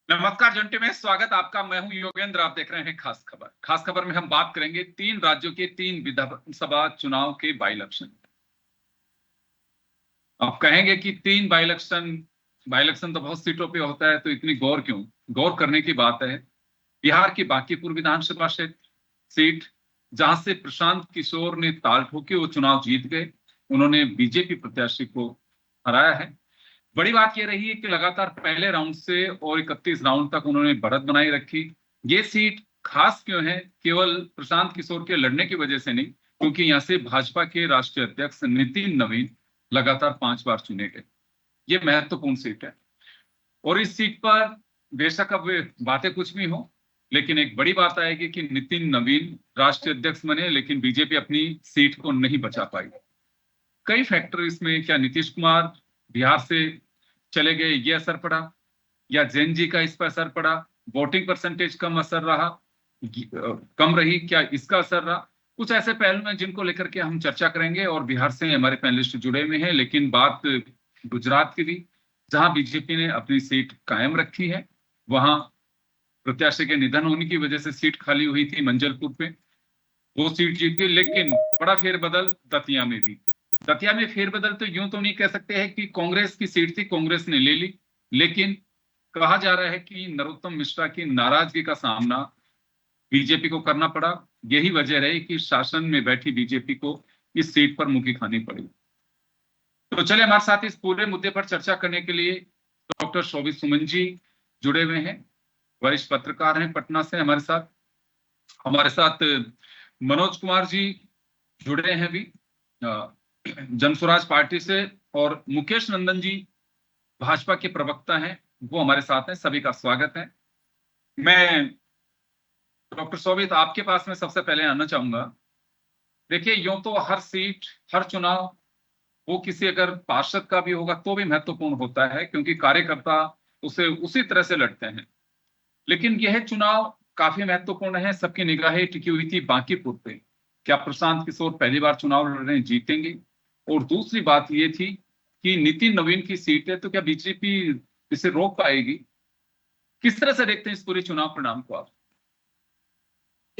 नमस्कार जंटे में स्वागत आपका। मैं हूं योगेंद्र, आप देख रहे हैं खास खबर। खास खबर में हम बात करेंगे 3 राज्यों के 3 विधानसभा चुनाव के बाई इलेक्शन। आप कहेंगे कि 3 बाई इलेक्शन तो बहुत सीटों पे होता है, तो इतनी गौर क्यों? गौर करने की बात है बिहार की बांकीपुर विधानसभा सीट, जहां से प्रशांत किशोर ने ताल ठोकी, वो चुनाव जीत गए। उन्होंने बीजेपी प्रत्याशी को हराया है। बड़ी बात यह रही है कि लगातार पहले राउंड से और 31 राउंड तक उन्होंने बढ़त बनाई रखी। ये सीट खास क्यों है? केवल प्रशांत किशोर के लड़ने की वजह से नहीं, क्योंकि यहां से भाजपा के राष्ट्रीय अध्यक्ष नितिन नवीन लगातार 5 बार चुने गए। ये महत्वपूर्ण सीट है और इस सीट पर बेशक अब बातें कुछ भी हो, लेकिन एक बड़ी बात आएगी कि नितिन नवीन राष्ट्रीय अध्यक्ष बने, लेकिन बीजेपी अपनी सीट को नहीं बचा पाई। कई फैक्टर इसमें, क्या नीतीश कुमार बिहार से चले गए ये असर पड़ा, या जैन जी का इस पर असर पड़ा, वोटिंग परसेंटेज कम रही, क्या इसका असर रहा? कुछ ऐसे पहलू हैं जिनको लेकर के हम चर्चा करेंगे और बिहार से हमारे पैनलिस्ट जुड़े हुए हैं। लेकिन बात गुजरात की भी, जहां बीजेपी ने अपनी सीट कायम रखी है। वहां प्रत्याशी के निधन होने की वजह से सीट खाली हुई थी मंजलपुर पे, वो सीट जीत गई। लेकिन बड़ा फेरबदल दतिया में भी। दतिया में फेरबदल तो यूं तो नहीं कह सकते हैं कि कांग्रेस की सीट थी, कांग्रेस ने ले ली, लेकिन कहा जा रहा है कि नरोत्तम मिश्रा की नाराजगी का सामना बीजेपी को करना पड़ा। यही वजह रही कि शासन में बैठी बीजेपी को इस सीट पर मुखी खानी पड़ी। तो चले हमारे साथ इस पूरे मुद्दे पर चर्चा करने के लिए डॉक्टर शोभित सुमन जी जुड़े हुए हैं, वरिष्ठ पत्रकार हैं पटना से हमारे साथ मनोज कुमार जी जुड़े हैं भी जन स्वराज पार्टी से, और मुकेश नंदन जी भाजपा के प्रवक्ता हैं, वो हमारे साथ हैं। सभी का स्वागत है। मैं डॉक्टर शोभित आपके पास में सबसे पहले आना चाहूंगा। देखिए, यूं तो हर सीट, हर चुनाव, वो किसी अगर पार्षद का भी होगा तो भी महत्वपूर्ण होता है, क्योंकि कार्यकर्ता उसे उसी तरह से लड़ते हैं। लेकिन यह चुनाव काफी महत्वपूर्ण है। सबकी निगाहें टिकी हुई थी बांकीपुर पे। क्या प्रशांत किशोर पहली बार चुनाव लड़ रहे हैं, जीतेंगे? और दूसरी बात ये थी कि नितिन नवीन की सीट है, तो क्या बीजेपी इसे रोक पाएगी? किस तरह से देखते हैं इस पूरे चुनाव परिणाम को आप?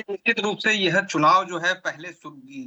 निश्चित रूप से यह चुनाव जो है पहले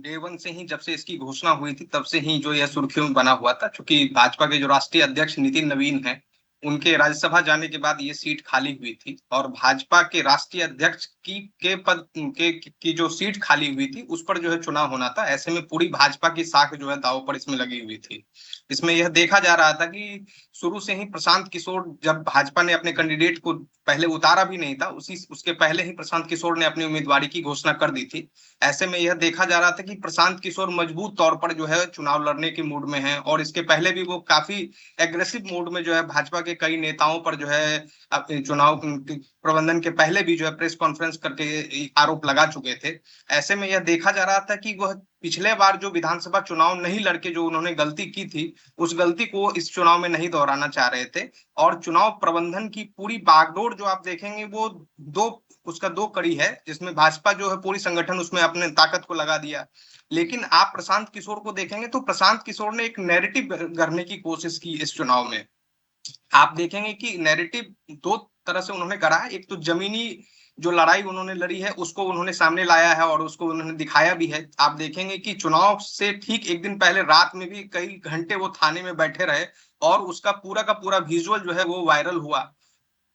डे वन से ही, जब से इसकी घोषणा हुई थी तब से ही जो यह सुर्खियों में बना हुआ था, क्योंकि भाजपा के जो राष्ट्रीय अध्यक्ष नितिन नवीन हैं, उनके राज्यसभा जाने के बाद ये सीट खाली हुई थी और भाजपा के राष्ट्रीय अध्यक्ष के पद की जो सीट खाली हुई थी उस पर जो है चुनाव होना था। ऐसे में पूरी भाजपा की साख जो है दांव पर इसमें लगी हुई थी। इसमें यह देखा जा रहा था कि शुरू से ही प्रशांत किशोर, जब भाजपा ने अपने कैंडिडेट को पहले उतारा भी नहीं था, उसके पहले ही प्रशांत किशोर ने अपनी उम्मीदवारी की घोषणा कर दी थी। ऐसे में यह देखा जा रहा था कि प्रशांत किशोर मजबूत तौर पर जो है चुनाव लड़ने के मूड में है, और इसके पहले भी वो काफी एग्रेसिव मूड में जो है भाजपा के कई नेताओं पर जो है अपने चुनाव प्रबंधन के पहले भी जो है प्रेस कॉन्फ्रेंस करके आरोप लगा चुके थे। ऐसे में यह देखा जा रहा था कि वह पिछले बार जो विधानसभा चुनाव नहीं लड़के जो उन्होंने गलती की थी, उस गलती को इस चुनाव में नहीं दोहराना चाह रहे थे। और चुनाव प्रबंधन की पूरी बागडोर जो आप देखेंगे वो उसका दो कड़ी है, जिसमें भाजपा जो है पूरी संगठन उसमें अपने ताकत को लगा दिया। लेकिन आप प्रशांत किशोर को देखेंगे तो प्रशांत किशोर ने एक नैरेटिव गढ़ने की कोशिश की इस चुनाव में। आप देखेंगे कि नैरेटिव दो तरह से उन्होंने करा है। एक तो जमीनी जो लड़ाई उन्होंने लड़ी है उसको उन्होंने सामने लाया है और उसको उन्होंने दिखाया भी है। आप देखेंगे कि चुनाव से ठीक एक दिन पहले रात में भी कई घंटे वो थाने में बैठे रहे और उसका पूरा का पूरा विजुअल जो है वो वायरल हुआ।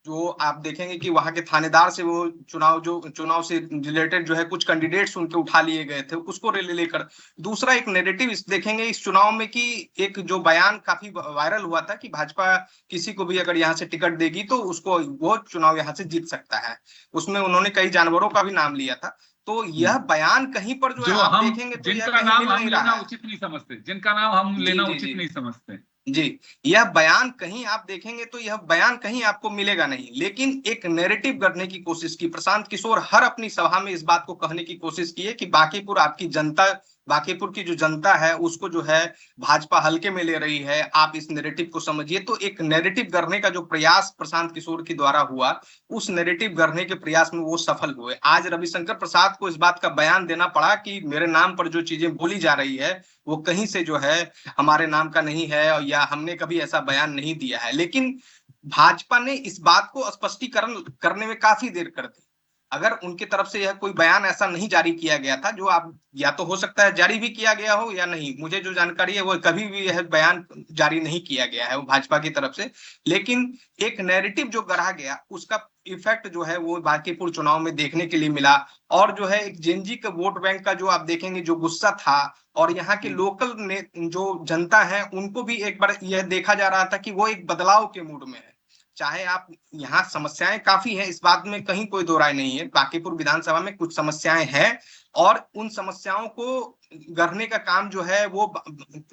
जो आप देखेंगे कि वहां के थानेदार से वो चुनाव से रिलेटेड जो है कुछ कैंडिडेट्स उनके उठा लिए गए थे, उसको लेकर दूसरा एक नेरेटिव देखेंगे इस चुनाव में कि एक जो बयान काफी वायरल हुआ था कि भाजपा किसी को भी अगर यहाँ से टिकट देगी तो उसको वो चुनाव यहाँ से जीत सकता है। उसमें उन्होंने कई जानवरों का भी नाम लिया था। तो यह बयान कहीं पर जो है आप देखेंगे तो जिनका नाम हम लेना उचित नहीं समझते, जिनका नाम हम लेना उचित नहीं समझते, जी, यह बयान कहीं आप देखेंगे तो यह बयान कहीं आपको मिलेगा नहीं, लेकिन एक नैरेटिव गढ़ने की कोशिश की। प्रशांत किशोर हर अपनी सभा में इस बात को कहने की कोशिश की है कि बांकीपुर आपकी जनता, बांकीपुर की जो जनता है उसको जो है भाजपा हल्के में ले रही है, आप इस नैरेटिव को समझिए। तो एक नैरेटिव गढ़ने का जो प्रयास प्रशांत किशोर के द्वारा हुआ, उस नैरेटिव गढ़ने के प्रयास में वो सफल हुए। आज रविशंकर प्रसाद को इस बात का बयान देना पड़ा कि मेरे नाम पर जो चीजें बोली जा रही है वो कहीं से जो है हमारे नाम का नहीं है, और या हमने कभी ऐसा बयान नहीं दिया है। लेकिन भाजपा ने इस बात को स्पष्टीकरण करने में काफी देर कर दी। अगर उनकी तरफ से यह कोई बयान ऐसा नहीं जारी किया गया था, जो आप या तो हो सकता है जारी भी किया गया हो या नहीं, मुझे जो जानकारी है वो कभी भी यह बयान जारी नहीं किया गया है वो भाजपा की तरफ से। लेकिन एक नैरेटिव जो गढ़ा गया उसका इफेक्ट जो है वो बांकीपुर चुनाव में देखने के लिए मिला। और जो है एक जेनजी के वोट बैंक का जो आप देखेंगे जो गुस्सा था, और यहाँ के लोकल ने जो जनता है उनको भी एक बार यह देखा जा रहा था कि वो एक बदलाव के मूड में है। चाहे आप, यहाँ समस्याएं काफी हैं, इस बात में कहीं कोई दो राय नहीं है, बांकीपुर विधानसभा में कुछ समस्याएं हैं, और उन समस्याओं को गढ़ने का काम जो है वो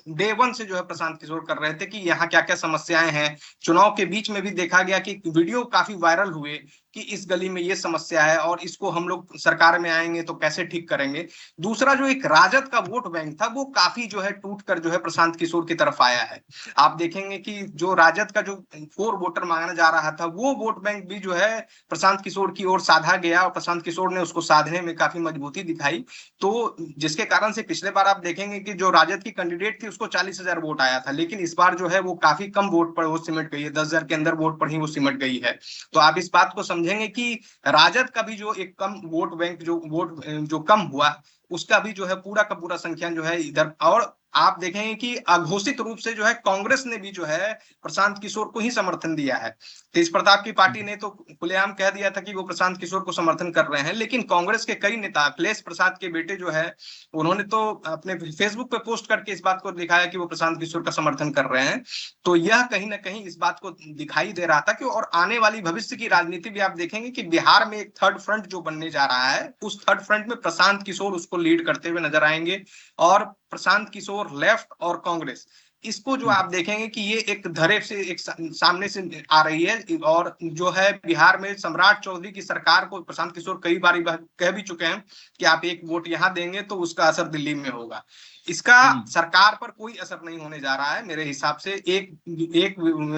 डे वन से जो है प्रशांत किशोर कर रहे थे कि यहाँ क्या क्या समस्याएं हैं। चुनाव के बीच में भी देखा गया कि वीडियो काफी वायरल हुए कि इस गली में ये समस्या है और इसको हम लोग सरकार में आएंगे तो कैसे ठीक करेंगे। दूसरा जो एक राजद का वोट बैंक था वो काफी जो है टूट कर जो है प्रशांत किशोर की तरफ आया है। आप देखेंगे कि जो राजद का जो कोर वोटर माना जा रहा था वो वोट बैंक भी जो है प्रशांत किशोर की ओर साधा गया, और प्रशांत किशोर ने उसको साधने में काफी मजबूती दिखाई। तो जिसके कारण से पिछले बार आप देखेंगे कि जो राजद की कैंडिडेट थी उसको 40,000 वोट आया था, लेकिन इस बार जो है वो काफी कम वोट पर वो सिमट गई है, 10,000 के अंदर वोट पर ही वो सिमट गई है। तो आप इस बात को समझेंगे कि राजद का भी जो एक कम वोट बैंक जो वोट जो कम हुआ, उसका भी जो है पूरा का पूरा संख्या जो है इधर। और आप देखेंगे कि अघोषित रूप से जो है कांग्रेस ने भी जो है प्रशांत किशोर को ही समर्थन दिया है। तेज प्रताप की पार्टी ने तो खुलेआम कह दिया था कि वो प्रशांत किशोर को समर्थन कर रहे हैं, लेकिन कांग्रेस के कई नेता, अखिलेश प्रसाद के बेटे जो है, उन्होंने तो अपने फेसबुक पे पोस्ट करके इस बात को दिखाया कि वो प्रशांत किशोर का समर्थन कर रहे हैं। तो यह कहीं ना कहीं इस बात को दिखाई दे रहा था कि, और आने वाली भविष्य की राजनीति भी आप देखेंगे कि बिहार में एक थर्ड फ्रंट जो बनने जा रहा है, उस थर्ड फ्रंट में प्रशांत किशोर उसको लीड करते हुए नजर आएंगे। और प्रशांत किशोर, लेफ्ट और कांग्रेस, इसको जो आप देखेंगे कि ये एक धरे से एक सामने से आ रही है। और जो है बिहार में सम्राट चौधरी की सरकार को प्रशांत किशोर कई बार कह भी चुके हैं कि आप एक वोट यहां देंगे तो उसका असर दिल्ली में होगा। इसका सरकार पर कोई असर नहीं होने जा रहा है मेरे हिसाब से। एक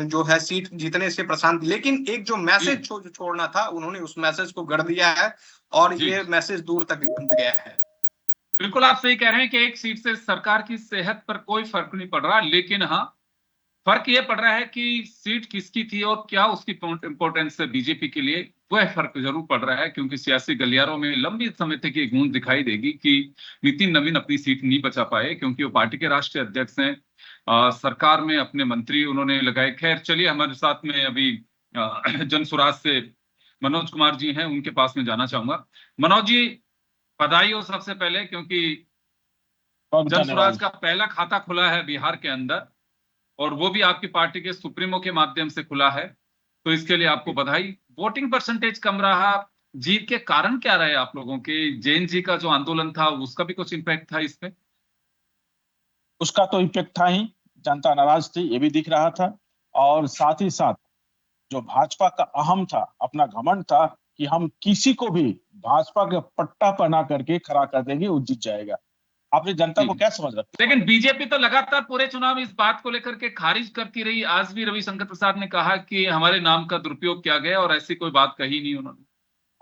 जो है सीट जीतने से प्रशांत, लेकिन एक जो मैसेज छोड़ना था उन्होंने उस मैसेज को गढ़ दिया है, और ये मैसेज दूर तक गया है। बिल्कुल आप सही कह रहे हैं कि एक सीट से सरकार की सेहत पर कोई फर्क नहीं पड़ रहा, लेकिन हाँ, फर्क ये पड़ रहा है कि सीट किसकी थी और क्या उसकी इंपॉर्टेंस है बीजेपी के लिए, वह फर्क जरूर पड़ रहा है। क्योंकि सियासी गलियारों में लंबी समय तक ये गूंज दिखाई देगी कि नितिन नवीन अपनी सीट नहीं बचा पाए, क्योंकि वो पार्टी के राष्ट्रीय अध्यक्ष हैं। सरकार में अपने मंत्री उन्होंने लगाए। खैर चलिए, हमारे साथ में अभी जन सुराज से मनोज कुमार जी हैं, उनके पास में जाना चाहूंगा। मनोज जी, बधाई हो सबसे पहले, क्योंकि जन सुराज का पहला खाता खुला है बिहार के अंदर, और वो भी आपकी पार्टी के सुप्रीमो के माध्यम से खुला है, तो इसके लिए आपको बधाई। वोटिंग परसेंटेज कम रहा, जीत के कारण क्या रहे आप लोगों के? जैन जी का जो आंदोलन था उसका भी कुछ इम्पैक्ट था इसमें? उसका तो इम्पैक्ट था ही, जनता नाराज थी ये भी दिख रहा था। और साथ ही साथ जो भाजपा का अहम था, अपना घमंड था कि हम किसी को भी भाजपा के पट्टा पहना करके खड़ा कर देंगे, वो जीत जाएगा। आपने जनता को क्या समझ रखा? लेकिन बीजेपी तो लगातार पूरे चुनाव इस बात को लेकर के खारिज करती रही। आज भी रविशंकर प्रसाद ने कहा कि हमारे नाम का दुरुपयोग किया गया, और ऐसी कोई बात कही नहीं उन्होंने।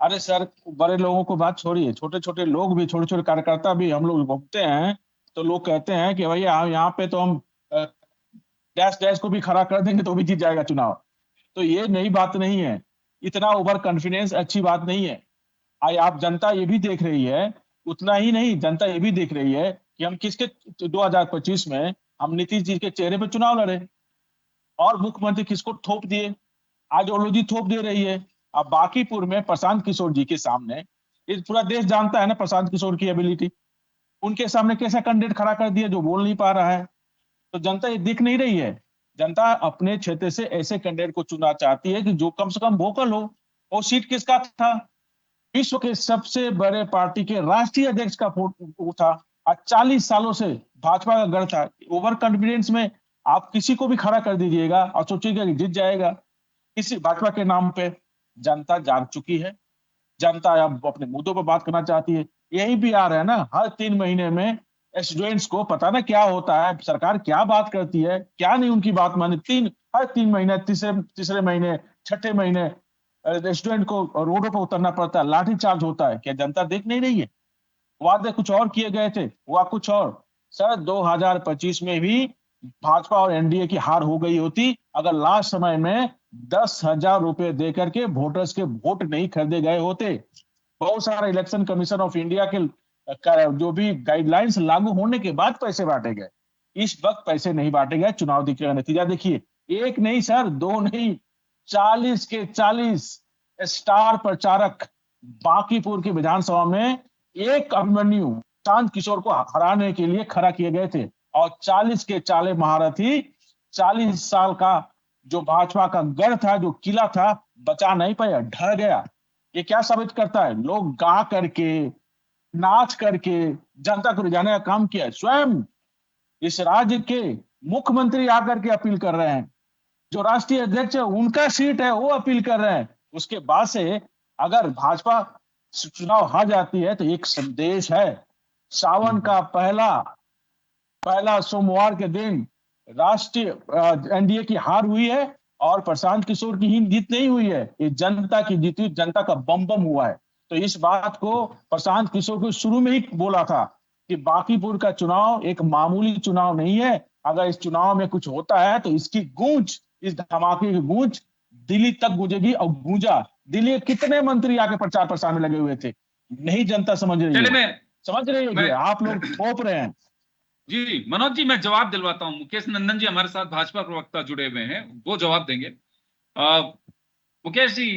अरे सर, बड़े लोगों को बात छोड़िए, छोटे छोटे लोग भी, छोटे छोटे कार्यकर्ता भी, हम लोग घूमते हैं तो लोग कहते हैं कि भैया यहाँ पे तो हम डैश डैश को भी खड़ा कर देंगे तो भी जीत जाएगा चुनाव। तो ये नई बात नहीं है, इतना ओवर कॉन्फिडेंस अच्छी बात नहीं है। आज आप, जनता ये भी देख रही है, उतना ही नहीं, जनता ये भी देख रही है कि हम किसके 2025 में हम नीतीश जी के चेहरे पे चुनाव लड़े, और मुख्यमंत्री किसको थोप दिए, आइडियोलॉजी थोप दे रही है। अब बांकीपुर में प्रशांत किशोर जी के सामने, ये पूरा देश जानता है ना प्रशांत किशोर की एबिलिटी, उनके सामने कैसा कैंडिडेट खड़ा कर दिया जो बोल नहीं पा रहा है। तो जनता ये दिख नहीं रही है, जनता अपने क्षेत्र से ऐसे कैंडिडेट को चुनना चाहती है कि जो कम से कम वोकल हो। और सीट किसका था? विश्व के सबसे बड़े पार्टी के राष्ट्रीय अध्यक्ष का वो था, और 40 सालों से भाजपा का गढ़ था। ओवर कॉन्फिडेंस में आप किसी को भी खड़ा कर दीजिएगा और सोचिएगा कि जीत जाएगा। किसी भाजपा के नाम पे जनता जाग चुकी है, जनता अब अपने मुद्दों पर बात करना चाहती है। यही भी आ रहा है ना, हर 3 महीने में स्टूडेंट्स को पता ना क्या होता है, सरकार क्या बात करती है, क्या नहीं उनकी बात माने। हर 3 महीने, तीसरे तीसरे महीने, छठे महीने स्टूडेंट को रोडों पर उतरना पड़ता है, लाठीचार्ज होता है। क्या जनता देख नहीं रही है? वादे कुछ और किए गए थे, हुआ कुछ और। सर 2025 में भी भाजपा और एनडीए की हार हो गई होती अगर लास्ट समय में 10,000 रुपए देकर के वोटर्स के वोट नहीं खरीदे गए होते। बहुत सारे इलेक्शन कमीशन ऑफ इंडिया के जो भी गाइडलाइंस लागू होने के बाद पैसे बांटे गए, इस वक्त पैसे नहीं बांटे गए। चुनाव दिखेगा, नतीजा देखिए। एक नहीं सर, दो नहीं, 40 के 40 स्टार प्रचारक बांकीपुर की विधानसभा में एक अभिमन्यु शांत किशोर को हराने के लिए खड़ा किए गए थे, और 40 के 40 महारथी 40 साल का जो भाजपा का गढ़ था, जो किला था, बचा नहीं पाया, ढह गया। ये क्या साबित करता है? लोग गा करके, नाच करके जनता को रिझाने का काम किया है। स्वयं इस राज्य के मुख्यमंत्री आकर के अपील कर रहे हैं, जो राष्ट्रीय अध्यक्ष है उनका सीट है वो अपील कर रहे हैं। उसके बाद से अगर भाजपा चुनाव हार जाती है तो एक संदेश है, सावन का पहला सोमवार के दिन राष्ट्रीय एनडीए की हार हुई है और प्रशांत किशोर की ही जीत नहीं हुई है, ये जनता की जीत हुई, जनता का बम बम हुआ है। तो इस बात को प्रशांत किशोर को शुरू में ही बोला था कि बांकीपुर का चुनाव एक मामूली चुनाव नहीं है, अगर इस चुनाव में कुछ होता है तो इसकी गूंज, इस धमाके की गूंज दिल्ली तक गूंजेगी। और गूंजा, दिल्ली के कितने मंत्री आके प्रचार प्रसार में लगे हुए थे। नहीं जनता समझ रही चलिए है, समझ रही है कि आप लोग थोप रहे हैं। जी मनोज जी, मैं जवाब दिलवाता हूं। मुकेश नंदन जी हमारे साथ भाजपा प्रवक्ता जुड़े हुए हैं, वो जवाब देंगे। मुकेश जी,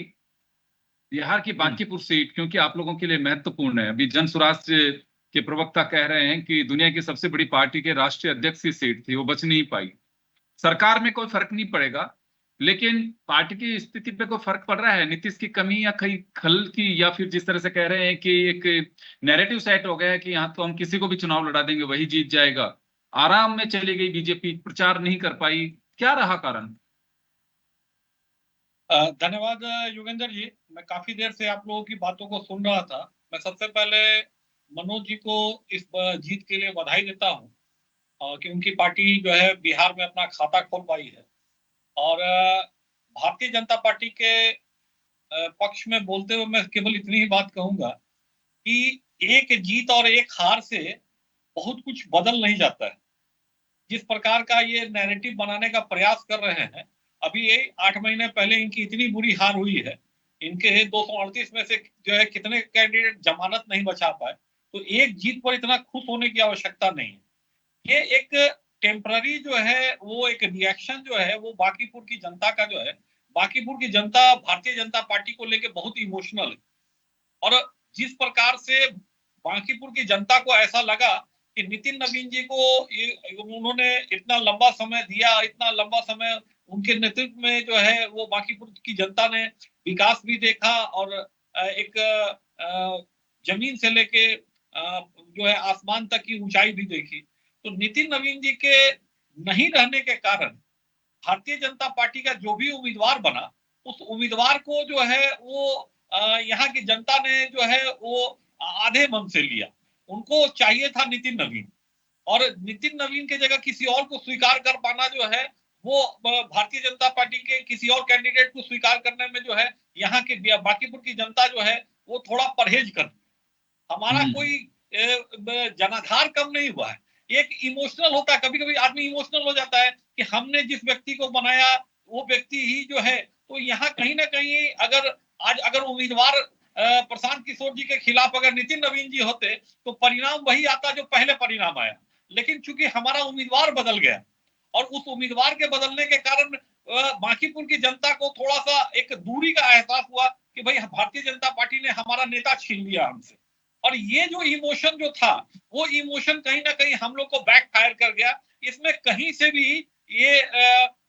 बिहार की बांकीपुर सीट क्योंकि आप लोगों के लिए महत्वपूर्ण है। अभी जन स्वराज्य के प्रवक्ता कह रहे हैं कि दुनिया की सबसे बड़ी पार्टी के राष्ट्रीय अध्यक्ष की सीट थी, वो बच नहीं पाई। सरकार में कोई फर्क नहीं पड़ेगा, लेकिन पार्टी की स्थिति पे कोई फर्क पड़ रहा है? नीतीश की कमी या कहीं खल की, या फिर जिस तरह से कह रहे हैं कि एक नैरेटिव सेट हो गया है कि यहाँ तो हम किसी को भी चुनाव लड़ा देंगे वही जीत जाएगा। आराम में चली गई बीजेपी, प्रचार नहीं कर पाई, क्या रहा कारण? धन्यवाद योगेंद्र जी। मैं काफी देर से आप लोगों की बातों को सुन रहा था। मैं सबसे पहले मनोज जी को इस जीत के लिए बधाई देता हूँ कि उनकी पार्टी जो है बिहार में अपना खाता खोल पाई है। और भारतीय जनता पार्टी के पक्ष में बोलते हुए मैं केवल इतनी ही बात कहूंगा कि एक जीत और एक हार से बहुत कुछ बदल नहीं जाता है। जिस प्रकार का ये नैरेटिव बनाने का प्रयास कर रहे हैं, अभी ये 8 महीने पहले इनकी इतनी बुरी हार हुई है, इनके 238 में से जो है कितने कैंडिडेट जमानत नहीं बचा पाए, तो एक जीत पर इतना खुश होने की आवश्यकता नहीं है। ये एक टेम्पररी जो है, वो एक रिएक्शन जो है, वो बांकीपुर की जनता का जो है, बांकीपुर की जनता भारतीय जनता पार्टी को लेके बहुत इमोशनल है। और जिस प्रकार से बांकीपुर की जनता को ऐसा लगा कि नितिन नवीन जी को उन्होंने इतना लंबा समय दिया, इतना लंबा समय उनके नेतृत्व में जो है वो बांकीपुर की जनता ने विकास भी देखा और एक जमीन से लेके जो है आसमान तक की ऊंचाई भी देखी। तो नितिन नवीन जी के नहीं रहने के कारण भारतीय जनता पार्टी का जो भी उम्मीदवार बना, उस उम्मीदवार को जो है वो यहाँ की जनता ने जो है वो आधे मन से लिया। उनको चाहिए था नितिन नवीन, और नितिन नवीन के जगह किसी और को स्वीकार कर पाना जो है, वो भारतीय जनता पार्टी के किसी और कैंडिडेट को स्वीकार करने में जो है यहाँ के बांकीपुर की जनता जो है वो थोड़ा परहेज कर। हमारा कोई जनाधार कम नहीं हुआ है। एक इमोशनल होता है, कभी कभी आदमी इमोशनल हो जाता है कि हमने जिस व्यक्ति को बनाया वो व्यक्ति ही जो है। तो यहाँ कहीं ना कहीं अगर उम्मीदवार प्रशांत किशोर जी के खिलाफ अगर नितिन नवीन जी होते तो परिणाम वही आता जो पहले परिणाम आया। लेकिन चूंकि हमारा उम्मीदवार बदल गया और उस उम्मीदवार के बदलने के कारण बांकीपुर की जनता को थोड़ा सा एक दूरी का एहसास हुआ कि भाई भारतीय जनता पार्टी ने हमारा नेता छीन लिया हमसे। और ये जो इमोशन जो था, वो इमोशन कहीं ना कहीं हम लोग को बैक फायर कर गया। इसमें कहीं से भी ये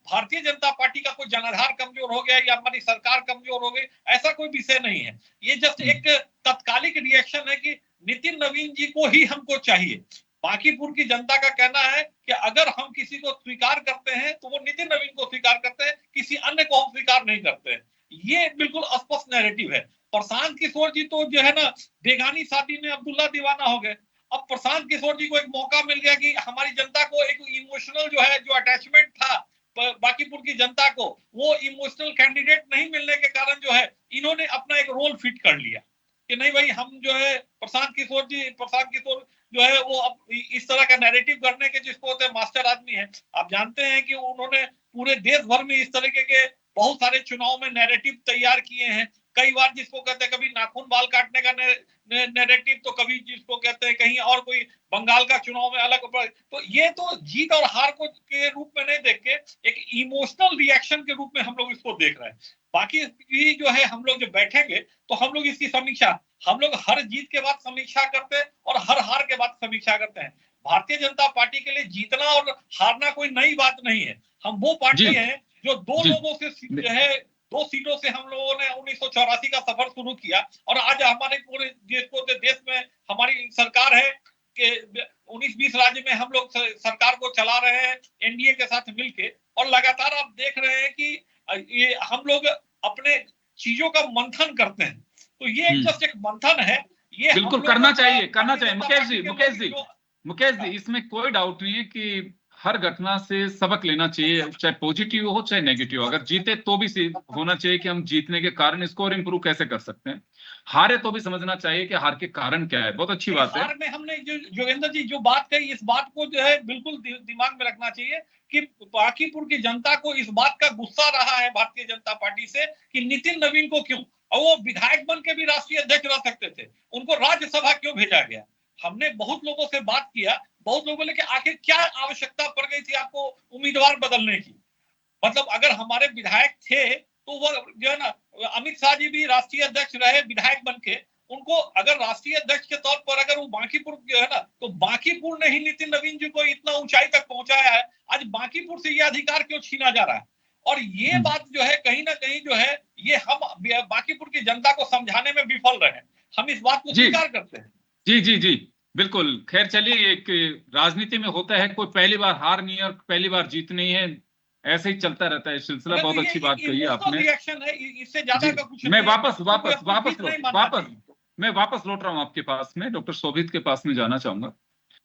भारतीय जनता पार्टी का कोई जनाधार कमजोर हो गया या हमारी सरकार कमजोर हो गई, ऐसा कोई विषय नहीं है। ये जस्ट एक तत्कालिक रिएक्शन है कि नितिन नवीन जी को ही हमको चाहिए। बांकीपुर की जनता का कहना है कि अगर हम किसी को स्वीकार करते हैं तो वो नितिन नवीन को स्वीकार करते हैं, किसी अन्य को हम स्वीकार नहीं करते हैं। ये बिल्कुल स्पष्ट नैरेटिव है। प्रशांत किशोर जी तो जो है ना बेगानी शादी में अब्दुल्ला दीवाना हो गए। अब प्रशांत किशोर जी को एक मौका मिल गया कि हमारी जनता को एक इमोशनल जो है, जो अटैचमेंट था बांकीपुर की जनता को, वो इमोशनल कैंडिडेट नहीं मिलने के कारण जो है इन्होंने अपना एक रोल फिट कर लिया कि नहीं भाई हम जो है प्रशांत किशोर जो है वो अब इस तरह का नैरेटिव करने के जिसको होते हैं मास्टर आदमी है। आप जानते हैं कि उन्होंने पूरे देश भर में इस तरीके के बहुत सारे चुनाव में नैरेटिव तैयार किए हैं। कई बार जिसको कहते हैं कभी नाखून बाल काटने का नैरेटिव, तो कभी जिसको कहते हैं कहीं और कोई बंगाल का चुनाव में अलग। तो ये तो जीत और हार को के रूप में नहीं देख के एक इमोशनल रिएक्शन के रूप में हम लोग इसको देख रहे हैं। बाकी जो है हम लोग जो बैठेंगे तो हम लोग इसकी समीक्षा, हम लोग हर जीत के बाद समीक्षा करते हैं और हर हार के बाद समीक्षा करते हैं। भारतीय जनता पार्टी के लिए जीतना और हारना कोई नई बात नहीं है। हम वो पार्टी है जो दो लोगों से जो है 2 सीटों से हम लोगों ने 1984 का सफर शुरू किया और आज हमारे पूरे देश में हमारी सरकार है कि 19-20 राज्य में हम लोग सरकार को चला रहे हैं एनडीए के साथ मिलके। और लगातार आप देख रहे हैं कि ये हम लोग अपने चीजों का मंथन करते हैं। तो ये जस्ट एक मंथन है, ये बिल्कुल करना चाहिए। मुकेश जी इसमें कोई डाउट नहीं है कि हर घटना से सबक लेना चाहिए, चाहे पॉजिटिव हो चाहे नेगेटिव। अगर जीते तो भी होना चाहिए कि हम जीतने के कारण इसको और इम्प्रूव कैसे कर सकते हैं, हारे तो भी समझना चाहिए कि हार के कारण क्या है। बहुत अच्छी बात है। हार में हमने जो योगेंद्र जी जो बात कही, इस बात को जो है बिल्कुल दिमाग में रखना चाहिए कि बांकीपुर की जनता को इस बात का गुस्सा रहा है भारतीय जनता पार्टी से कि नितिन नवीन को क्यों, और वो विधायक बन के भी राष्ट्रीय अध्यक्ष रह सकते थे, उनको राज्यसभा क्यों भेजा गया। हमने बहुत लोगों से बात किया, बहुत लोगों ने कि आखिर क्या आवश्यकता पड़ गई थी आपको उम्मीदवार बदलने की। मतलब अगर हमारे विधायक थे तो वो जो है ना, अमित शाह जी भी राष्ट्रीय अध्यक्ष रहे विधायक बन के, उनको अगर राष्ट्रीय अध्यक्ष के तौर पर अगर वो बांकीपुर जो है ना, तो बांकीपुर ने ही नितिन नवीन जी को इतना ऊंचाई तक पहुंचाया है। आज बांकीपुर से ये अधिकार क्यों छीना जा रहा है। और ये बात जो है कहीं ना कहीं जो है ये हम बांकीपुर की जनता को समझाने में विफल रहे। हम इस बात को स्वीकार करते हैं। जी बिल्कुल। खैर चलिए, एक राजनीति में होता है, कोई पहली बार हार नहीं है और पहली बार जीत नहीं है, ऐसे ही चलता रहता है सिलसिला। बहुत अच्छी बात कही है आपने। रिएक्शन है, इससे ज्यादा का कुछ मैं वापस लौट रहा हूं आपके पास में, डॉक्टर शोभित के पास में जाना चाहूंगा।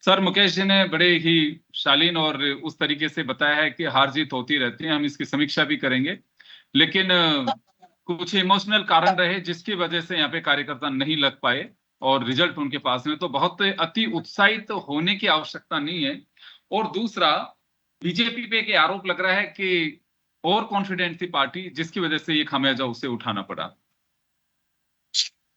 सर, मुकेश जी ने बड़े ही शालीन और उस तरीके से बताया है कि हार जीत होती रहती है, हम इसकी समीक्षा भी करेंगे, लेकिन कुछ इमोशनल कारण रहे जिसकी वजह से यहाँ पे कार्यकर्ता नहीं लग पाए और रिजल्ट उनके पास में। तो बहुत अति उत्साहित तो होने की आवश्यकता नहीं है। और दूसरा, बीजेपी पे के आरोप लग रहा है कि और कॉन्फिडेंट थी पार्टी, जिसकी वजह से ये खामियाजा उसे उठाना पड़ा।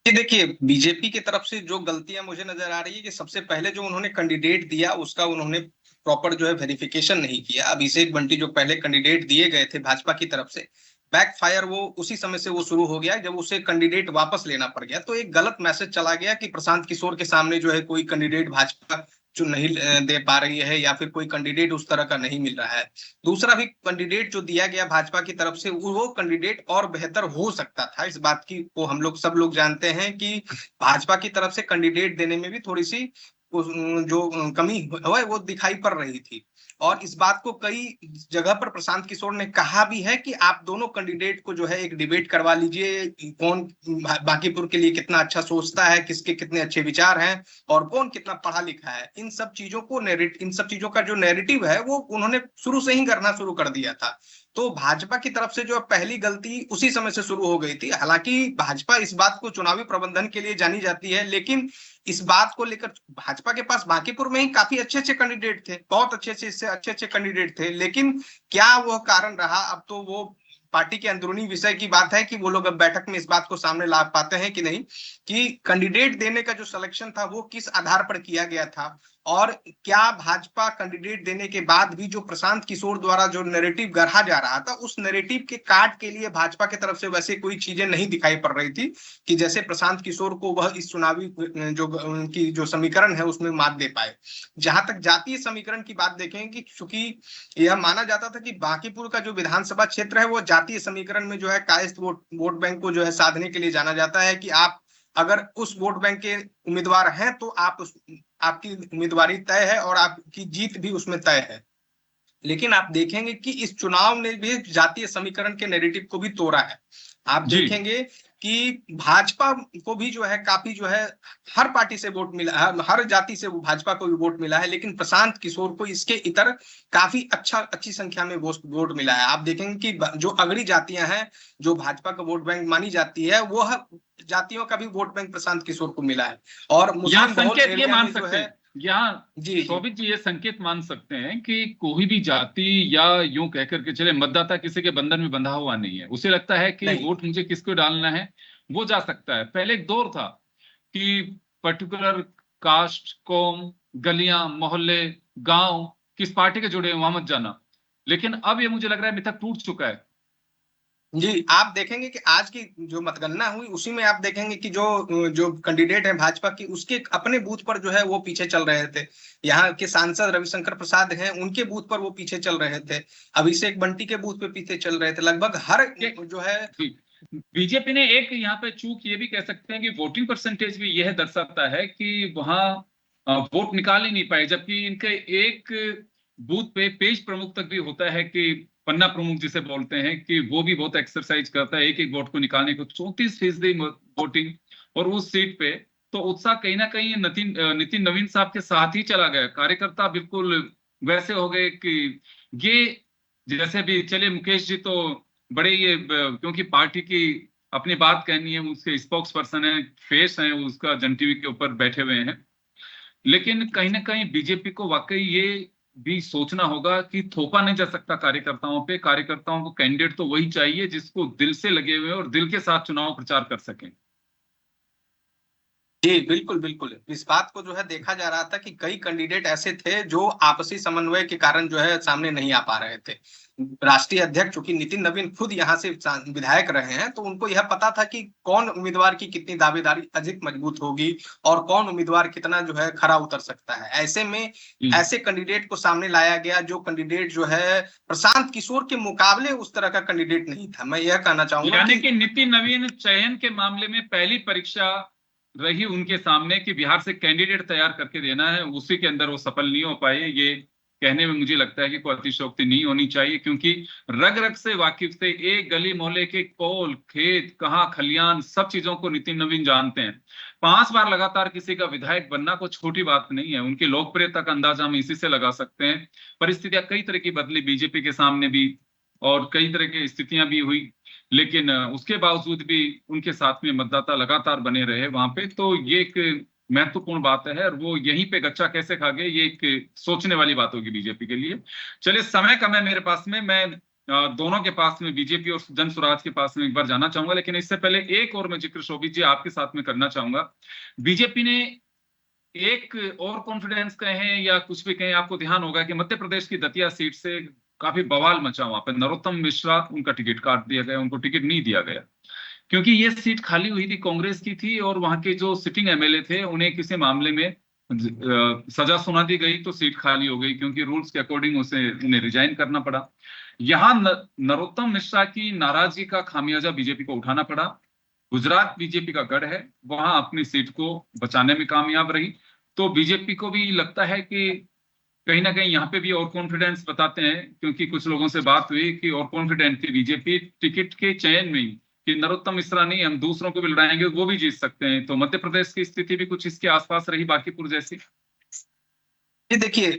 ये देखिए, बीजेपी की तरफ से जो गलतियां मुझे नजर आ रही है कि सबसे पहले जो उन्होंने कैंडिडेट दिया उसका उन्होंने प्रॉपर जो है वेरिफिकेशन नहीं किया। अभिषेक बंटी जो पहले कैंडिडेट दिए गए थे भाजपा की तरफ से, बैकफायर वो उसी समय से वो शुरू हो गया जब उसे कैंडिडेट वापस लेना पड़ गया। तो एक गलत मैसेज चला गया कि प्रशांत किशोर के सामने जो है कोई कैंडिडेट भाजपा जो नहीं दे पा रही है या फिर कोई कैंडिडेट उस तरह का नहीं मिल रहा है। दूसरा भी कैंडिडेट जो दिया गया भाजपा की तरफ से वो कैंडिडेट और बेहतर हो सकता था। इस बात की को हम लोग सब लोग जानते हैं कि भाजपा की तरफ से कैंडिडेट देने में भी थोड़ी सी जो कमी है वो दिखाई पड़ रही थी। और इस बात को कई जगह पर प्रशांत किशोर ने कहा भी है कि आप दोनों कैंडिडेट को जो है एक डिबेट करवा लीजिए, कौन बांकीपुर के लिए कितना अच्छा सोचता है, किसके कितने अच्छे विचार हैं और कौन कितना पढ़ा लिखा है। इन सब चीजों का जो नैरेटिव है वो उन्होंने शुरू से ही करना शुरू कर दिया था। तो भाजपा की तरफ से जो पहली गलती उसी समय से शुरू हो गई थी। हालांकि भाजपा इस बात को चुनावी प्रबंधन के लिए जानी जाती है, लेकिन इस बात को लेकर भाजपा के पास बांकीपुर में ही काफी अच्छे कैंडिडेट थे, बहुत अच्छे कैंडिडेट थे, लेकिन क्या वो कारण रहा, अब तो वो पार्टी के अंदरूनी विषय की बात है कि वो लोग अब बैठक में इस बात को सामने ला पाते हैं कि नहीं, कि कैंडिडेट देने का जो सिलेक्शन था वो किस आधार पर किया गया था। और क्या भाजपा कैंडिडेट देने के बाद भी जो प्रशांत किशोर द्वारा जो नैरेटिव गढ़ा जा रहा था उस नैरेटिव के काट के लिए भाजपा की तरफ से वैसे कोई चीजें नहीं दिखाई पड़ रही थी कि जैसे प्रशांत किशोर को वह इस चुनावी जो उनकी जो समीकरण है उसमें मात दे पाए। जहां तक जातीय समीकरण की बात देखें कि चूंकि यह माना जाता था कि बांकीपुर का जो विधानसभा क्षेत्र है वो जातीय समीकरण में जो है कायस्थ वोट बैंक को जो है साधने के लिए जाना जाता है कि आप अगर उस वोट बैंक के उम्मीदवार हैं तो आपकी उम्मीदवारी तय है और आपकी जीत भी उसमें तय है। लेकिन आप देखेंगे कि इस चुनाव ने भी जातीय समीकरण के नैरेटिव को भी तोड़ा है। आप जी। देखेंगे कि भाजपा को भी जो है काफी जो है हर पार्टी से वोट मिला, हर जाति से भाजपा को भी वोट मिला है, लेकिन प्रशांत किशोर को इसके इतर काफी अच्छी संख्या में वोट मिला है। आप देखेंगे कि जो अगड़ी जातियां हैं, जो भाजपा का वोट बैंक मानी जाती है, वो जातियों का भी वोट बैंक प्रशांत किशोर को मिला है। और यहाँ मुस्लिम बहुल संकेत ये एरिया मान में जो सकते है, हैं, यहाँ जी जी शोभित जी ये संकेत मान सकते हैं कि कोई भी जाति या यूं कह करके चले मतदाता किसी के बंधन में बंधा हुआ नहीं है। उसे लगता है कि नहीं, वोट मुझे किसको डालना है, वो जा सकता है। पहले एक दौर था कि पर्टिकुलर कास्ट, कौम, गलियां, मोहल्ले, गांव किस पार्टी के जुड़े हैं वहां मत जाना, लेकिन अब ये मुझे लग रहा है मिथक टूट चुका है। जी। आप देखेंगे कि आज की जो मतगणना हुई उसी में आप देखेंगे कि जो कैंडिडेट है भाजपा की, उसके अपने बूथ पर जो है वो पीछे चल रहे थे। यहाँ के सांसद रविशंकर प्रसाद हैं, उनके बूथ पर वो पीछे चल रहे थे। अभिषेक बंटी के बूथ पे पीछे चल रहे थे। लगभग हर जो है बीजेपी ने एक यहाँ पे चूक ये भी कह सकते हैं कि वोटिंग परसेंटेज भी यह दर्शाता है कि वहां वोट निकाल ही नहीं पाए, जबकि इनके एक बूथ पे पेज प्रमुख तक भी होता है कि पन्ना प्रमुख जिसे बोलते हैं, कि वो भी बहुत एक्सरसाइज करता है एक एक वोट को निकालने को। 34% वोटिंग, और उस सीट पे तो उत्साह कहीं ना कहीं नितिन नवीन साहब के साथ ही चला गया। कार्यकर्ता बिल्कुल वैसे हो गए कि ये जैसे भी चले, मुकेश जी तो बड़े ये क्योंकि पार्टी की अपनी बात कहनी है, उसके स्पोक्स पर्सन है, फेस है, उसका जन टीवी के ऊपर बैठे हुए हैं। लेकिन कहीं ना कहीं बीजेपी को वाकई ये भी सोचना होगा कि थोपा नहीं जा सकता कार्यकर्ताओं पे। कार्यकर्ताओं को कैंडिडेट तो वही चाहिए जिसको दिल से लगे हुए और दिल के साथ चुनाव प्रचार कर सकें। जी बिल्कुल बिल्कुल। इस बात को जो है देखा जा रहा था कि कई कैंडिडेट ऐसे थे जो आपसी समन्वय के कारण जो है सामने नहीं आ पा रहे थे। राष्ट्रीय अध्यक्ष चूंकि नितिन नवीन खुद यहाँ से विधायक रहे हैं, तो उनको यह पता था कि कौन उम्मीदवार की कितनी दावेदारी अधिक मजबूत होगी और कौन उम्मीदवार कितना जो है खरा उतर सकता है। ऐसे में ऐसे कैंडिडेट को सामने लाया गया जो कैंडिडेट जो है प्रशांत किशोर के मुकाबले उस तरह का कैंडिडेट नहीं था। मैं यह कहना चाहूंगा यानी कि नितिन नवीन चयन के मामले में पहली परीक्षा रही उनके सामने कि बिहार से कैंडिडेट तैयार करके देना है, उसी के अंदर वो सफल नहीं हो पाए। ये कहने में मुझे लगता है कि कोई अतिशयोक्ति नहीं होनी चाहिए, क्योंकि रग रग से वाकिफ थे, एक गली मोहल्ले के पोल, खेत, कहाँ खलियान, सब चीजों को नितिन नवीन जानते हैं। 5 बार लगातार किसी का विधायक बनना कोई छोटी बात नहीं है। उनकी लोकप्रियता का अंदाजा हम इसी से लगा सकते हैं। परिस्थितियां कई तरह की बदली बीजेपी के सामने भी, और कई तरह की स्थितियां भी हुई, लेकिन उसके बावजूद भी उनके साथ में मतदाता लगातार बने रहे वहां पे। तो ये एक महत्वपूर्ण बात है, और वो यहीं पे गच्चा कैसे खा गए, ये एक सोचने वाली बात होगी बीजेपी के लिए। चलिए, समय कम है मेरे पास में, मैं दोनों के पास में, बीजेपी और जन स्वराज के पास में एक बार जाना चाहूंगा, लेकिन इससे पहले एक और मैं जिक्र शोभित जी आपके साथ में करना चाहूंगा। बीजेपी ने एक और कॉन्फिडेंस कहें या कुछ भी कहें, आपको ध्यान होगा कि मध्य प्रदेश की दतिया सीट से काफी बवाल मचा वहां पर। नरोत्तम मिश्रा, उनका टिकट काट दिया गया, उनको टिकट नहीं दिया गया, क्योंकि ये सीट खाली हुई थी, कांग्रेस की थी, और वहां के जो सिटिंग एमएलए थे उन्हें किसी मामले में सजा सुना दी गई, तो सीट खाली हो गई, क्योंकि रूल्स के अकॉर्डिंग उन्हें रिजाइन करना पड़ा। यहाँ नरोत्तम मिश्रा की नाराजगी का खामियाजा बीजेपी को उठाना पड़ा। गुजरात बीजेपी का गढ़ है, वहां अपनी सीट को बचाने में कामयाब रही। तो बीजेपी को भी लगता है कि कहीं ना कहीं यहाँ पे भी और कॉन्फिडेंस बताते हैं, क्योंकि कुछ लोगों से बात हुई कि और कॉन्फिडेंट थी बीजेपी टिकट के चयन में ही, कि नरोत्तम मिश्रा नहीं, हम दूसरों को भी लड़ाएंगे, वो भी जीत सकते हैं। तो मध्य प्रदेश की स्थिति भी कुछ इसके आसपास रही बांकीपुर जैसी। ये देखिए,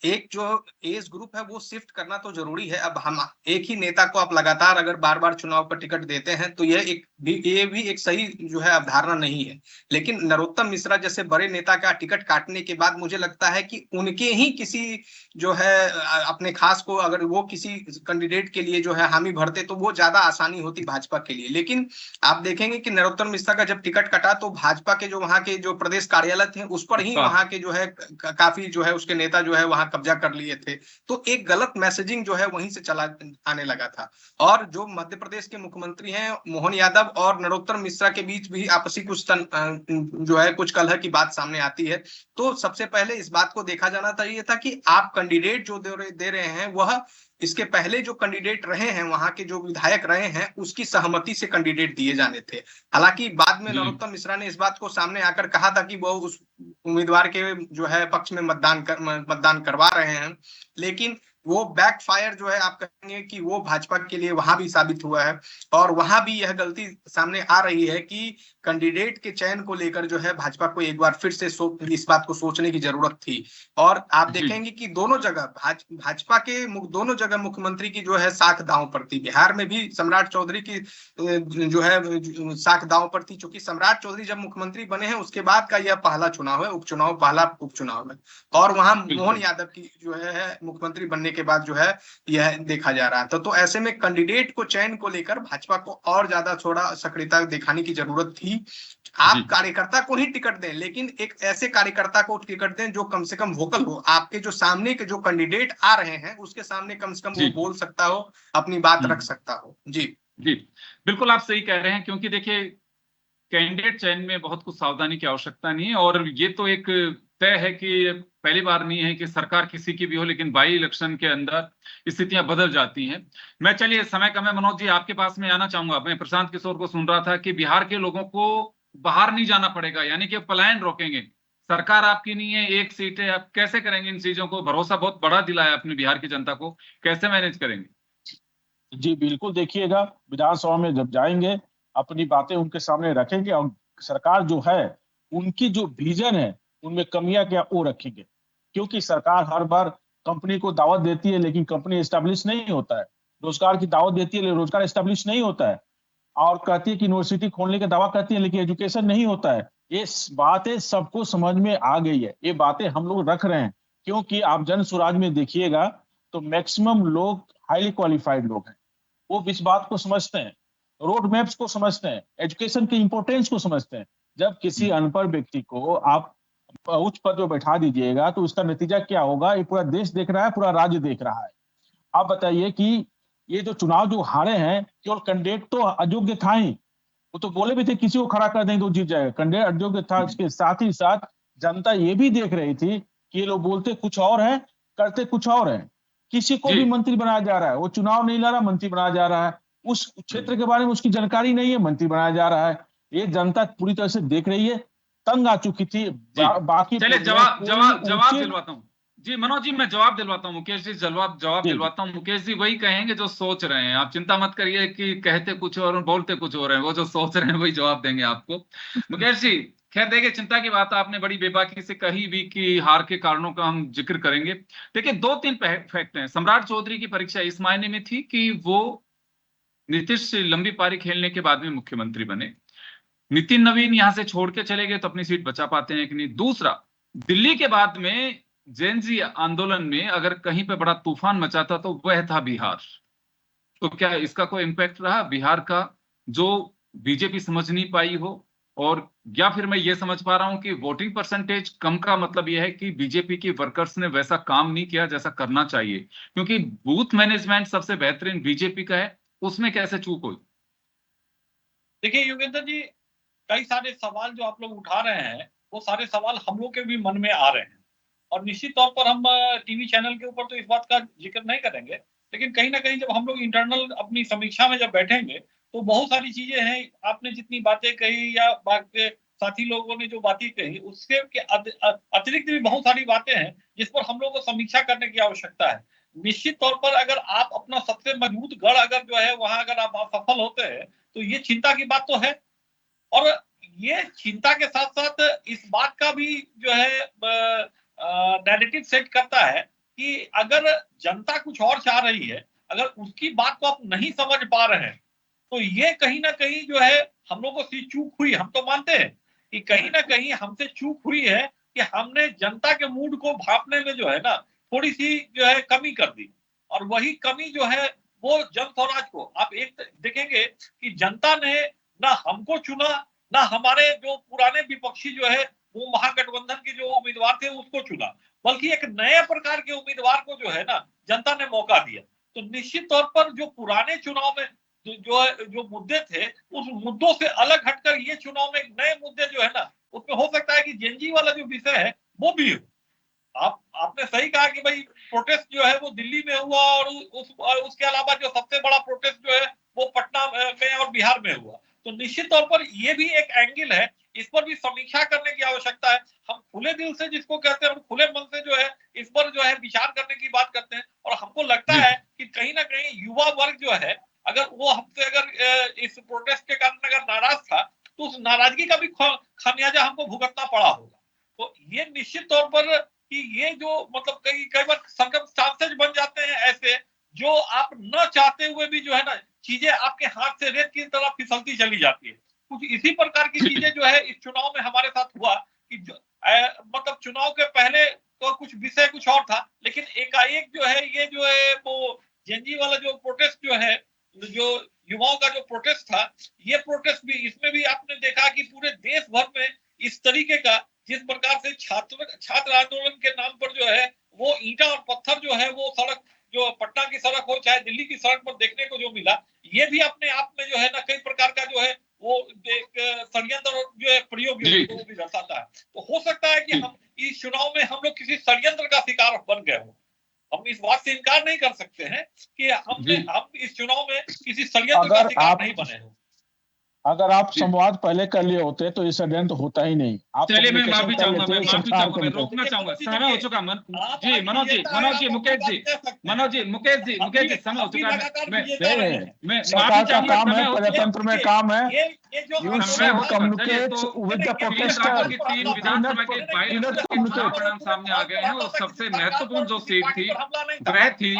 एक जो एज ग्रुप है वो शिफ्ट करना तो जरूरी है। अब हम एक ही नेता को आप लगातार अगर बार बार चुनाव पर टिकट देते हैं तो ये भी एक सही जो है अवधारणा नहीं है। लेकिन नरोत्तम मिश्रा जैसे बड़े नेता का टिकट काटने के बाद मुझे लगता है कि उनके ही किसी जो है अपने खास को अगर वो किसी कैंडिडेट के लिए जो है हामी भरते तो वो ज्यादा आसानी होती भाजपा के लिए। लेकिन आप देखेंगे कि नरोत्तम मिश्रा का जब टिकट कटा तो भाजपा के जो वहां के जो प्रदेश कार्यालय थे उस पर ही वहां के जो है काफी जो है उसके नेता जो है वहां कब्जा कर लिए थे। तो एक गलत मैसेजिंग जो है वहीं से चला आने लगा था। और जो मध्य प्रदेश के मुख्यमंत्री हैं मोहन यादव और नरोत्तम मिश्रा के बीच भी आपसी कुछ जो है कुछ कलह की बात सामने आती है। तो सबसे पहले इस बात को देखा जाना चाहिए था कि आप कैंडिडेट जो दे रहे हैं वह इसके पहले जो कैंडिडेट रहे हैं, वहां के जो विधायक रहे हैं, उसकी सहमति से कैंडिडेट दिए जाने थे। हालांकि बाद में नरोत्तम मिश्रा ने इस बात को सामने आकर कहा था कि वो उस उम्मीदवार के जो है पक्ष में मतदान करवा रहे हैं, लेकिन वो बैकफायर जो है, आप कहेंगे कि वो भाजपा के लिए वहां भी साबित हुआ है। और वहां भी यह गलती सामने आ रही है कि कैंडिडेट के चयन को लेकर जो है भाजपा को एक बार फिर से इस बात को सोचने की जरूरत थी। और आप देखेंगे कि दोनों जगह भाजपा के दोनों जगह मुख्यमंत्री की जो है साख दांव पर थी। बिहार में भी सम्राट चौधरी की जो है साख दांव पर थी, चूंकि सम्राट चौधरी जब मुख्यमंत्री बने हैं उसके बाद का यह पहला चुनाव है, पहला उपचुनाव है। और वहां मोहन यादव की जो है मुख्यमंत्री बनने के बाद जो है यह देखा जा रहा था। तो ऐसे में कैंडिडेट को चयन को लेकर भाजपा को और ज्यादा थोड़ा सक्रियता दिखाने की जरूरत थी। आप कार्यकर्ता को ही टिकट दें, लेकिन एक ऐसे कार्यकर्ता को टिकट दें जो कम से कम वोकल हो, आपके जो सामने के जो कैंडिडेट आ रहे हैं उसके सामने कम से कम वो बोल सकता हो, अपनी बात रख सकता हो। जी जी, बिल्कुल आप सही कह रहे हैं, क्योंकि देखिए कैंडिडेट चयन में बहुत कुछ सावधानी की आवश्यकता नहीं है। और ये तो एक तय है कि पहली बार नहीं है कि सरकार किसी की भी हो, लेकिन बाई इलेक्शन के अंदर स्थितियां बदल जाती हैं। मैं, चलिए समय कम है, मनोज जी आपके पास में आना चाहूंगा। मैं प्रशांत किशोर को सुन रहा था कि बिहार के लोगों को बाहर नहीं जाना पड़ेगा, यानी कि पलायन रोकेंगे। सरकार आपकी नहीं है, एक सीट है, आप कैसे करेंगे इन चीजों को? भरोसा बहुत बड़ा दिलाया अपने बिहार की जनता को, कैसे मैनेज करेंगे? जी बिल्कुल, देखिएगा विधानसभा में जब जाएंगे अपनी बातें उनके सामने रखेंगे और सरकार जो है उनकी जो विजन है उनमें कमियां क्या वो रखेंगे। क्योंकि सरकार हर बार कंपनी को दावत देती है लेकिन कंपनी एस्टेब्लिश नहीं होता है, रोजगार की दावत देती है लेकिन रोजगार एस्टेब्लिश नहीं होता है, और कहती है कि यूनिवर्सिटी खोलने का दावा करती है लेकिन एजुकेशन नहीं होता है। ये बातें सबको समझ में आ गई है, ये बातें हम लोग रख रहे हैं। क्योंकि आप जन स्वराज में देखिएगा तो मैक्सिमम लोग हाईली क्वालिफाइड लोग हैं, वो इस बात को समझते हैं, रोड मैप्स को समझते हैं, एजुकेशन की इंपोर्टेंस को समझते हैं। जब किसी अनपढ़ व्यक्ति को आप उच्च पद पर बैठा दीजिएगा तो उसका नतीजा क्या होगा, ये पूरा देश देख रहा है, पूरा राज्य देख रहा है। आप बताइए कि ये जो चुनाव जो हारे हैं, केवल कैंडिडेट तो अयोग्य था ही, वो तो बोले भी थे किसी को खड़ा कर देंगे तो जीत जाएगा, कैंडिडेट अयोग्य था। इसके साथ ही साथ जनता ये भी देख रही थी कि ये लोग बोलते कुछ और है, करते कुछ और है। किसी को भी मंत्री बनाया जा रहा है, वो चुनाव नहीं लड़ा, मंत्री बनाया जा रहा है। उस क्षेत्र के बारे में उसकी जानकारी नहीं है, मंत्री बनाया जा रहा है। ये जनता पूरी तरह से देख रही है, तंग आ चुकी थी। बाकी चलिए जवाब दिलवाता हूँ जी, मनोज जी मैं जवाब दिलवाता हूँ, मुकेश जी जवाब दिलवाता हूँ। मुकेश जी वही कहेंगे जो सोच रहे हैं, आप चिंता मत करिए कि कहते कुछ और बोलते कुछ और हैं, वो जो सोच रहे हैं वही जवाब देंगे आपको। मुकेश जी, खैर देखिए, चिंता की बात आपने बड़ी बेबाकी से कही भी कि हार के कारणों का हम जिक्र करेंगे। देखिए 2-3 फैक्ट हैं। सम्राट चौधरी की परीक्षा इस मायने में थी कि वो नीतीश से लंबी पारी खेलने के बाद में मुख्यमंत्री बने। नितिन नवीन यहां से छोड़ के चले गए तो अपनी सीट बचा पाते हैं कि नहीं। दूसरा, दिल्ली के बाद में जेनजी आंदोलन में अगर कहीं पे बड़ा तूफान मचा था तो वह था बिहार। तो क्या इसका कोई इंपैक्ट रहा बिहार का, जो बीजेपी समझ नहीं पाई हो? और या फिर मैं ये समझ पा रहा हूं कि वोटिंग परसेंटेज कम का मतलब यह है कि बीजेपी की वर्कर्स ने वैसा काम नहीं किया जैसा करना चाहिए, क्योंकि बूथ मैनेजमेंट सबसे बेहतरीन बीजेपी का है, उसमें कैसे चूक हुई? देखिए योगेंद्र जी, कई सारे सवाल जो आप लोग उठा रहे हैं वो सारे सवाल हम लोग के भी मन में आ रहे हैं, और निश्चित तौर पर हम टीवी चैनल के ऊपर तो इस बात का जिक्र नहीं करेंगे, लेकिन कहीं ना कहीं जब हम लोग इंटरनल अपनी समीक्षा में जब बैठेंगे तो बहुत सारी चीजें हैं। आपने जितनी बातें कही या बाकी साथी लोगों ने जो बातें कही उसके अतिरिक्त भी बहुत सारी बातें हैं जिस पर हम लोग को समीक्षा करने की आवश्यकता है। निश्चित तौर पर अगर आप अपना सबसे मजबूत गढ़ अगर जो है वहां अगर आप सफल होते हैं तो ये चिंता की बात तो है। और ये चिंता के साथ साथ इस बात का भी जो है नैरेटिव सेट करता है कि अगर जनता कुछ और चाह रही है, अगर उसकी बात को आप नहीं समझ पा रहे हैं, तो ये कहीं ना कहीं जो है हम लोगों से चूक हुई। हम तो मानते हैं कि कहीं ना कहीं हमसे चूक हुई है कि हमने जनता के मूड को भांपने में जो है ना थोड़ी सी जो है कमी कर दी। और वही कमी जो है वो जन स्वराज को आप एक देखेंगे कि जनता ने ना हमको चुना, ना हमारे जो पुराने विपक्षी जो है वो महागठबंधन के जो उम्मीदवार थे उसको चुना, बल्कि एक नए प्रकार के उम्मीदवार को जो है ना जनता ने मौका दिया। तो निश्चित तौर पर जो पुराने चुनाव में जो मुद्दे थे उस मुद्दों से अलग हटकर ये चुनाव में नए मुद्दे जो है ना उसमें हो सकता है कि जेनजी वाला जो विषय है वो भी हो। आपने सही कहा कि भाई प्रोटेस्ट जो है वो दिल्ली में हुआ और उसके अलावा जो सबसे बड़ा प्रोटेस्ट जो है वो पटना में और बिहार में हुआ। तो निश्चित तौर पर ये भी एक एंगल है, इस पर भी समीक्षा करने की आवश्यकता है। हम खुले दिल से जिसको कहते हैं, हम खुले मन से जो है इस पर जो है विचार करने की बात करते हैं, और हमको लगता है कि कहीं ना कहीं युवा वर्ग जो है, अगर वो हमसे अगर इस प्रोटेस्ट के कारण अगर नाराज था, तो उस नाराजगी का भी खामियाजा हमको भुगतना पड़ा होगा। तो ये निश्चित तौर पर कि ये जो मतलब कई बार सर्कमस्टांसेस बन जाते हैं ऐसे, जो आप न चाहते हुए भी जो है ना चीजें आपके हाथ से रेत की तरह फिसलती चली जाती है। कुछ इसी प्रकार की चीजें जो है इस चुनाव में हमारे साथ हुआ कि मतलब चुनाव के पहले तो कुछ विषय कुछ और था, लेकिन एकाएक जो है ये जो है वो जेनजी वाला जो प्रोटेस्ट जो है, जो युवाओं का जो प्रोटेस्ट था, ये प्रोटेस्ट भी, इसमें भी आपने देखा कि पूरे देश भर में इस तरीके का जिस प्रकार से छात्र आंदोलन के नाम पर जो है वो ईंटा और पत्थर जो है वो सड़क, जो पटना की सड़क हो चाहे दिल्ली की सड़क पर देखने को जो मिला, ये भी अपने आप में जो है ना कई प्रकार का जो है वो एक षड्यंत्र जो है प्रयोग वो भी दर्शाता है। तो हो सकता है कि हम इस चुनाव में हम लोग किसी षड्यंत्र का शिकार बन गए हो। हम इस बात से इनकार नहीं कर सकते हैं कि हम इस चुनाव में किसी षड्यंत्र का शिकार नहीं बने हो। अगर आप संवाद पहले कर लिए होते तो ये षड्यंत्र होता ही नहीं। आप चलिए मैं माफी चाहूंगा, मैं रोकना चाहूंगा, समय हो चुका। मनोज जी, मुकेश जी, समय हो चुका है। मैं सरकार का काम है, प्रजातंत्र में काम है। You should communicate with the protester. तीन विधानसभा के 22 परिणाम सामने आ गए हैं, और सबसे महत्वपूर्ण जो सीट थी वह थी,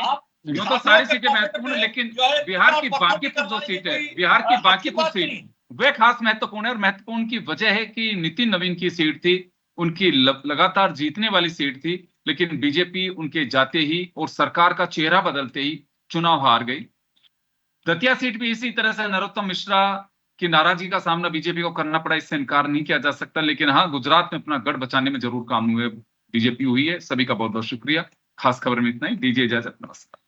जो तो सारी सीटें महत्वपूर्ण, लेकिन बिहार की बांकीपुर जो सीट है, बिहार की बांकीपुर सीट वह खास महत्वपूर्ण है। और महत्वपूर्ण की वजह है कि नितिन नवीन की सीट थी, उनकी लगातार जीतने वाली सीट थी, लेकिन बीजेपी उनके जाते ही और सरकार का चेहरा बदलते ही चुनाव हार गई। दतिया सीट भी इसी तरह से नरोत्तम मिश्रा की नाराजगी का सामना बीजेपी को करना पड़ा, इससे इनकार नहीं किया जा सकता। लेकिन हाँ, गुजरात में अपना गढ़ बचाने में जरूर काम हुए बीजेपी हुई है। सभी का बहुत बहुत शुक्रिया। खास खबर में इतना ही, दीजिए इजाजत, नमस्कार।